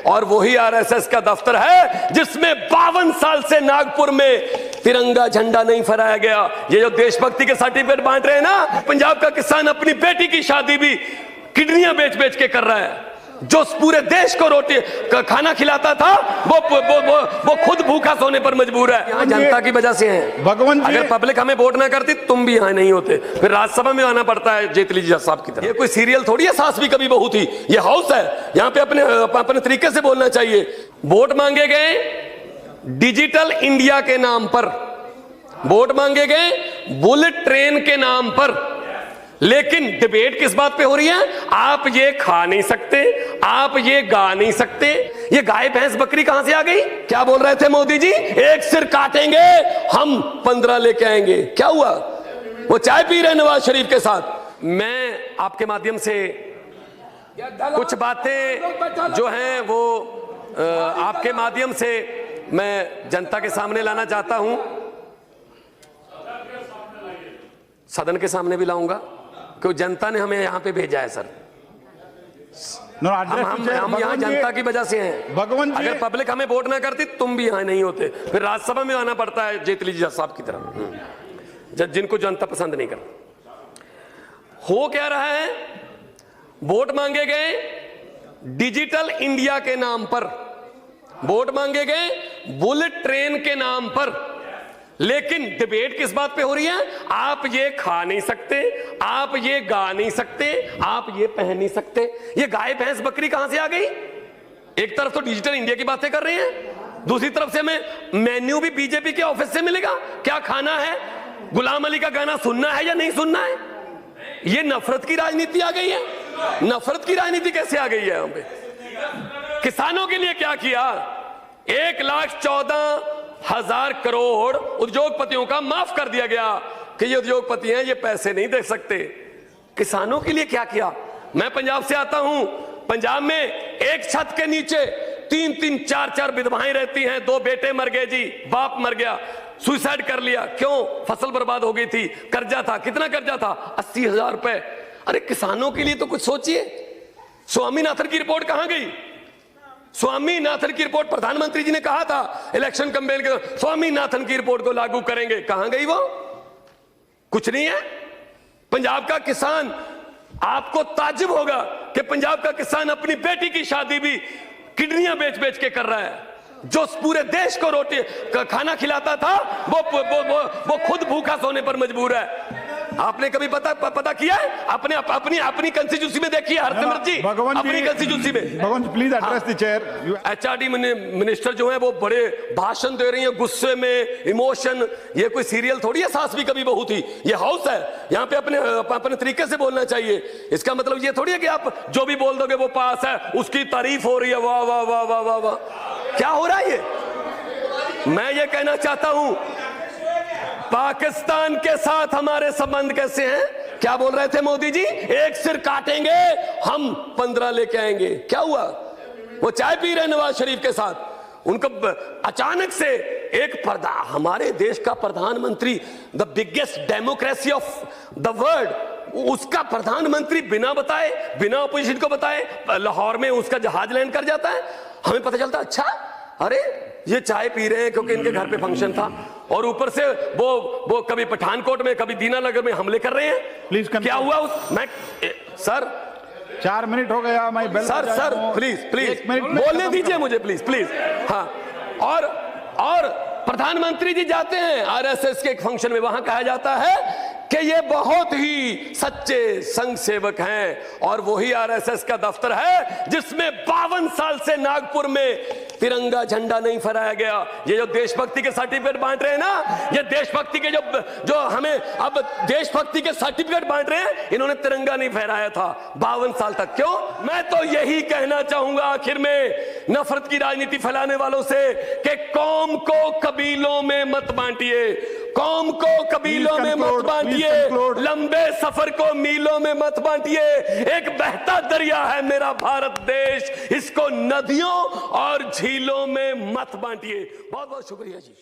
और वही आरएसएस का दफ्तर है जिसमें 52 साल से नागपुर में तिरंगा झंडा नहीं फहराया गया। ये जो देशभक्ति के सर्टिफिकेट बांट रहे हैं ना, पंजाब का किसान अपनी बेटी की शादी भी किडनियां बेच बेच के कर रहा है। जो पूरे देश को रोटी खाना खिलाता था वो खुद भूखा सोने पर मजबूर है। यहाँ जनता की वजह से है। भगवान, अगर पब्लिक हमें वोट ना करती तुम भी यहाँ नहीं होते, फिर राज्यसभा में आना पड़ता है जेटली जी साहब की तरह। ये कोई सीरियल थोड़ी है, सास भी कभी बहू थी। ये हाउस है, यहाँ पे अपने तरीके से बोलना चाहिए। वोट मांगे गए डिजिटल इंडिया के नाम पर, वोट मांगे गए बुलेट ट्रेन के नाम पर, लेकिन डिबेट किस बात पे हो रही है? आप ये खा नहीं सकते, आप ये गा नहीं सकते। ये गाय भैंस बकरी कहां से आ गई? क्या बोल रहे थे मोदी जी? एक सिर काटेंगे हम 15 लेके आएंगे। क्या हुआ? वो चाय पी रहे नवाज शरीफ के साथ। मैं आपके माध्यम से कुछ बातें जो हैं वो आपके माध्यम से मैं जनता के सामने लाना चाहता हूं, सदन के सामने भी लाऊंगा, क्योंकि जनता ने हमें यहाँ पे भेजा है सर। हम यहाँ जनता की वजह से हैं। भगवान, अगर पब्लिक हमें वोट ना करती तुम भी यहाँ नहीं होते, फिर राज्यसभा में आना पड़ता है जेटली जी साहब की तरह, जिनको जनता पसंद नहीं करती। हो क्या रहा है? वोट मांगे गए डिजिटल इंडिया के नाम पर, वोट मांगे गए बुलेट ट्रेन के नाम पर, लेकिन डिबेट किस बात पे हो रही है? आप ये खा नहीं सकते, आप ये गा नहीं सकते, आप ये पहन नहीं सकते। ये गाय भैंस बकरी कहां से आ गई? एक तरफ तो डिजिटल इंडिया की बातें कर रहे हैं, दूसरी तरफ से हमें मेन्यू भी बीजेपी के ऑफिस से मिलेगा। क्या खाना है? गुलाम अली का गाना सुनना है या नहीं सुनना है? ये नफरत की राजनीति आ गई है। नफरत की राजनीति कैसे आ गई है यहाँ पे? किसानों के लिए क्या किया? 1,14,000 करोड़ उद्योगपतियों का माफ कर दिया गया कि ये उद्योगपति हैं, ये पैसे नहीं दे सकते। किसानों के लिए क्या किया? मैं पंजाब से आता हूं। पंजाब में एक छत के नीचे 3-3, 4-4 विधवाएं रहती हैं। 2 बेटे मर गए जी, बाप मर गया, सुसाइड कर लिया। क्यों? फसल बर्बाद हो गई थी, कर्जा था। कितना कर्जा था? 80,000 रुपए। अरे किसानों के लिए तो कुछ सोचिए। स्वामीनाथन की रिपोर्ट कहां गई? स्वामीनाथन की रिपोर्ट प्रधानमंत्री जी ने कहा था इलेक्शन कैंपेन के दौरान स्वामीनाथन की रिपोर्ट को लागू करेंगे। कहां गई वो? कुछ नहीं है। पंजाब का किसान, आपको ताज्जुब होगा कि पंजाब का किसान अपनी बेटी की शादी भी किडनियां बेच बेच के कर रहा है। जो पूरे देश को रोटी खाना खिलाता था वो खुद भूखा सोने पर मजबूर है। आपने कभी पता किया है? अपनी कंस्टिट्यूंसी में देखिए हरसिमरत जी, अपनी कंस्टिट्यूंसी में। भगवान please address the chair. HRD minister जो है वो बड़े भाषण दे रही है गुस्से में, इमोशन। ये कोई सीरियल थोड़ी है, सास भी कभी बहू थी। ये हाउस है, यहाँ पे अपने तरीके से बोलना चाहिए। इसका मतलब ये थोड़ी है कि आप जो भी बोल दोगे वो पास है, उसकी तारीफ हो रही है। वाह वाह वाह वाह वाह वाह, क्या हो रहा है ये? मैं ये कहना चाहता हूं पाकिस्तान के साथ हमारे संबंध कैसे हैं? क्या बोल रहे थे मोदी जी? एक सिर काटेंगे हम 15 लेके आएंगे। क्या हुआ? वो चाय पी रहे नवाज शरीफ के साथ। उनको अचानक से हमारे देश का प्रधानमंत्री, the biggest democracy of the world, उसका प्रधानमंत्री बिना बताए, बिना अपोजिशन को बताए लाहौर में उसका जहाज लैंड कर जाता है। हमें पता चलता अच्छा अरे ये चाय पी रहे हैं क्योंकि इनके घर पे फंक्शन था, और ऊपर से वो कभी पठानकोट में कभी दीनानगर में हमले कर रहे हैं। प्लीज क्या हुआ सर 4 मिनट हो गया। सर प्लीज बोलने दीजिए मुझे प्लीज। हाँ, और प्रधानमंत्री जी जाते हैं आरएसएस के एक फंक्शन में, वहां कहा जाता है कि ये बहुत ही सच्चे संघ सेवक हैं, और वही आरएसएस का दफ्तर है जिसमें 52 साल से नागपुर में तिरंगा झंडा नहीं फहराया गया। ये जो देशभक्ति के सर्टिफिकेट बांट रहे हैं ना, ये देशभक्ति के जो हमें अब देशभक्ति के सर्टिफिकेट बांट रहे हैं, इन्होंने तिरंगा नहीं फहराया था 52 साल तक। क्यों? मैं तो यही कहना चाहूंगा आखिर में नफरत की राजनीति फैलाने वालों से कि कौम को कबीलों में मत बांटिए, कौम को कबीलों में मत बांटिए, लंबे सफर को मीलों में मत बांटिए। एक बहता दरिया है मेरा भारत देश, इसको नदियों और झीलों में मत बांटिए। बहुत बहुत शुक्रिया जी।